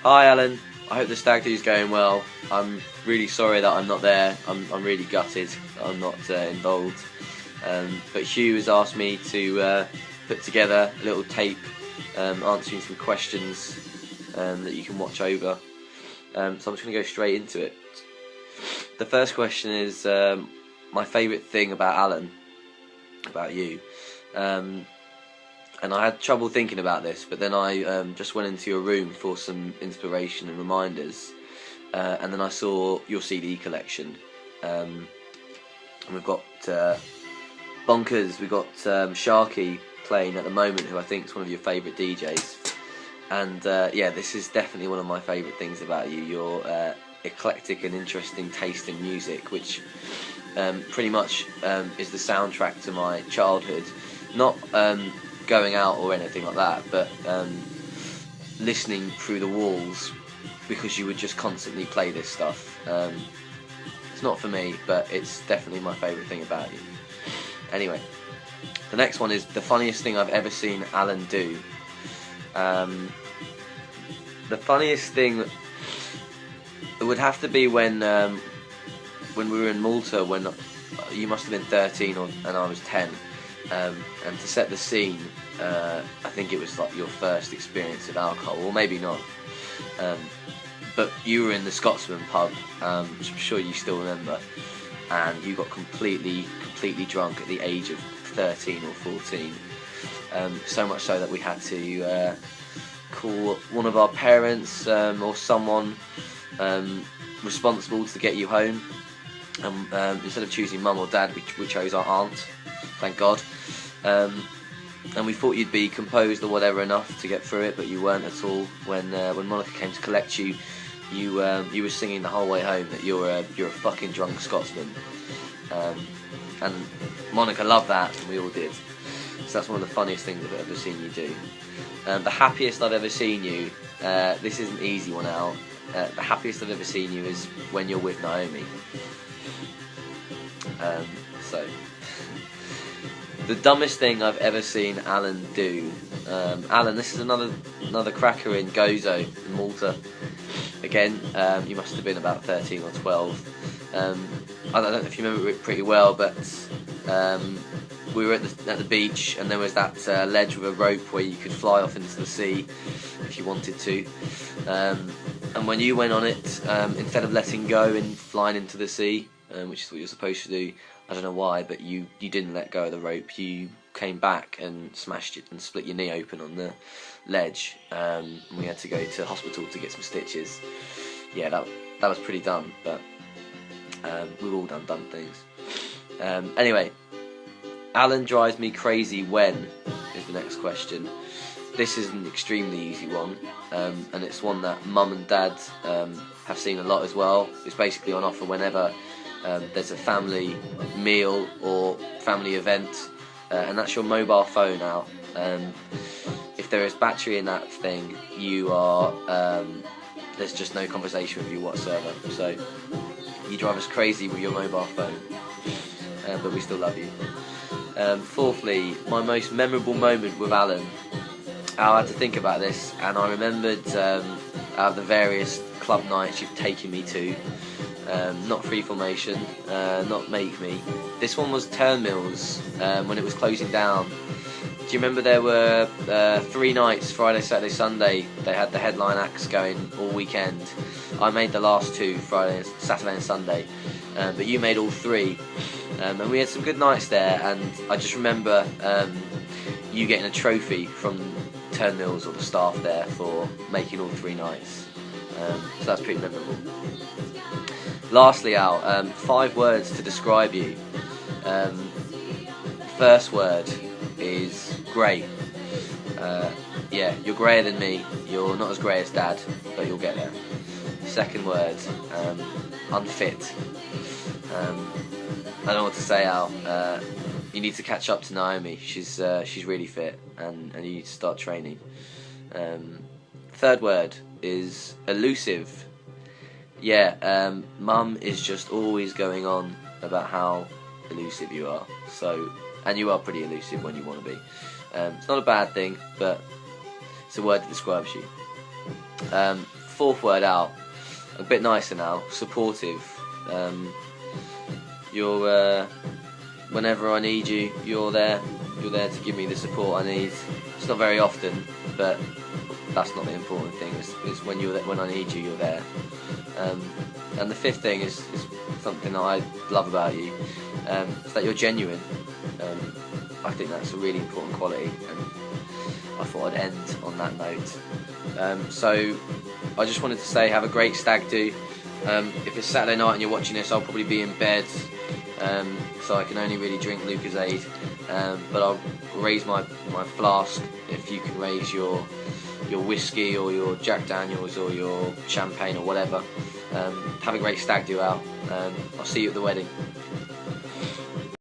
Hi Alan, I hope the stag do's going well. I'm really sorry that I'm not there. I'm really gutted that I'm not involved. But Hugh has asked me to put together a little tape answering some questions that you can watch over. So I'm just going to go straight into it. The first question is my favourite thing about Alan, about you. And I had trouble thinking about this, but then I just went into your room for some inspiration and reminders, and then I saw your CD collection, and we've got Bonkers, we've got Sharky playing at the moment, who I think is one of your favourite DJs, and yeah, this is definitely one of my favourite things about you, your eclectic and interesting taste in music, which pretty much is the soundtrack to my childhood. Not going out or anything like that, but listening through the walls, because you would just constantly play this stuff. It's not for me, but it's definitely my favourite thing about you. Anyway, the next one is the funniest thing I've ever seen Alan do. The funniest thing, it would have to be when we were in Malta, when you must have been 13 and I was 10. And to set the scene, I think it was like your first experience of alcohol, or maybe not. But you were in the Scotsman pub, which I'm sure you still remember, and you got completely drunk at the age of 13 or 14. So much so that we had to call one of our parents or someone responsible to get you home. And instead of choosing mum or dad, we chose our aunt. Thank God. And we thought you'd be composed or whatever enough to get through it, but you weren't at all. When Monica came to collect you, you were singing the whole way home that you're a fucking drunk Scotsman. And Monica loved that, and we all did. So that's one of the funniest things I've ever seen you do. The happiest I've ever seen you. This is an easy one out. The happiest I've ever seen you is when you're with Naomi. So. The dumbest thing I've ever seen Alan do. Alan, this is another cracker in Gozo, in Malta. Again, you must have been about 13 or 12. I don't know if you remember it pretty well, but we were at the beach, and there was that ledge with a rope where you could fly off into the sea if you wanted to. And when you went on it, instead of letting go and flying into the sea, which is what you're supposed to do, I don't know why, but you didn't let go of the rope. You came back and smashed it and split your knee open on the ledge. We had to go to hospital to get some stitches. Yeah, that was pretty dumb, but we've all done dumb things. Anyway, Alan drives me crazy when is the next question. This is an extremely easy one, and it's one that Mum and Dad have seen a lot as well. It's basically on offer whenever there's a family meal or family event, and that's your mobile phone out. If there is battery in that thing, you are there's just no conversation with you whatsoever. So you drive us crazy with your mobile phone, but we still love you. Fourthly, my most memorable moment with Alan. I had to think about this, and I remembered out of the various club nights you've taken me to. Not Free Formation, not Make Me. This one was Turnmills, when it was closing down. Do you remember there were 3 nights, Friday, Saturday, Sunday? They had the headline acts going all weekend. I made the last 2, Friday, Saturday and Sunday, but you made all 3. And we had some good nights there, and I just remember you getting a trophy from Turnmills or the staff there for making all 3 nights. So that's pretty memorable. Lastly, Al, 5 words to describe you. First word is grey. Yeah, you're greyer than me. You're not as grey as Dad, but you'll get there. Second word, unfit. I don't know what to say, Al. You need to catch up to Naomi. She's really fit, and you need to start training. Third word is elusive. Yeah, Mum is just always going on about how elusive you are. So, and you are pretty elusive when you want to be. It's not a bad thing, but it's a word that describes you. fourth word out, a bit nicer now, supportive. You're whenever I need you, you're there. You're there to give me the support I need. It's not very often, but that's not the important thing. It's when when I need you, you're there. And the fifth thing is something that I love about you. It's that you're genuine. I think that's a really important quality, and I thought I'd end on that note. So I just wanted to say, have a great stag do. If it's Saturday night and you're watching this, I'll probably be in bed, so I can only really drink Lucozade. But I'll raise my flask if you can raise your whiskey or your Jack Daniels or your champagne or whatever. Have a great stag do out. I'll see you at the wedding.